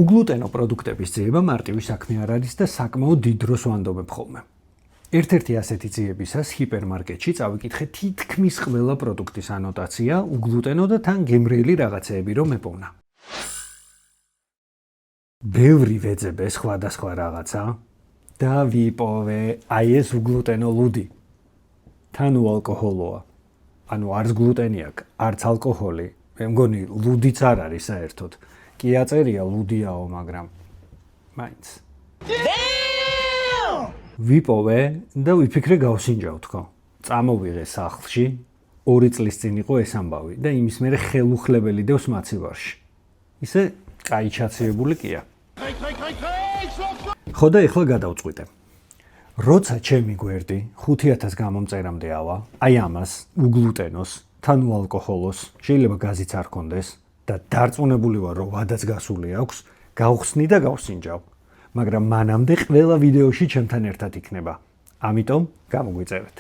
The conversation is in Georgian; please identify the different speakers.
Speaker 1: უგლუტენო პროდუქტების ძიება მარტივი საქმე არ არის და საკმაოდ დიდ დროს ვანდობებ ხოლმე. ერთ-ერთი ასეთი ძიებისას ჰიპერმარკეტში წავიკითხე თითქმის ყველა პროდუქტის ანოტაცია, უგლუტენო და თან გემრიელი რაღაცეები რომ ეპოვნა. ბევრი ვეძებე სხვადასხვა რაღაცა და ვიპოვე აი ეს უგლუტენო ლუდი. თან უალკოჰოლოა. ანუ არც გლუტენი აქვს, არც ალკოჰოლი. მე მგონი ლუდიც არ არის საერთოდ. კი აწერია ლუდიაო, მაგრამ მაინც. ვიპოვე და ვიფიქრე გავსინჯავ თქო. წამოვიღე სახლში, 2 წლის წინ იყო ეს ამბავი და იმის მერე ხელუხლებელი დევს მაცივარში. ისე კაი ჩაციებული კია. ხო და ეხლა გადავწყვიტე. როცა ჩემი გვერდი 5000 გამომწერამდე ავა, აი ამას, უგლუტენოს, თან უალკოჰოლოს, შეიძლება გაზიც არ კონდეს და დარწმუნებული ვარ, რომ ვადაც გასული აქვს, გავხსნი და გავსინჯავ. მაგრამ მანამდე ყველა ვიდეოში ჩემთან ერთად იქნება. ამიტომ გამოგვიწერეთ.